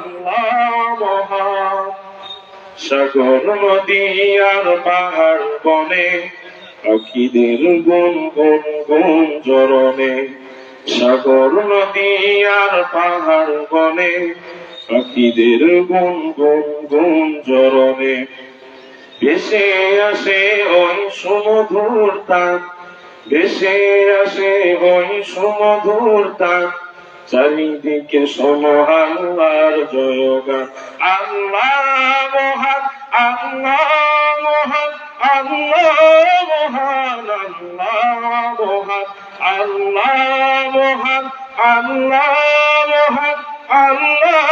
আল্লাহ মহান। সাগর নদী আর পাহাড় বনে পাখিদের গুন গুন গুন জরনে। সাগর নদী আর পাহাড় বনে পাখিদের গুন গুন গুন জরনে। ভেসে আসে ওই সুমধুর তান, ভেসে আসে ওই সুমধুর তান, চারিদিকে শোনো আল্লাহর জয়গান। আল্লাহ মহান, আল্লাহ মহান, আল্লাহ মহান, আল্লাহ মহান, আল্লাহ মহান, আল্লাহ মহান, আল্লাহ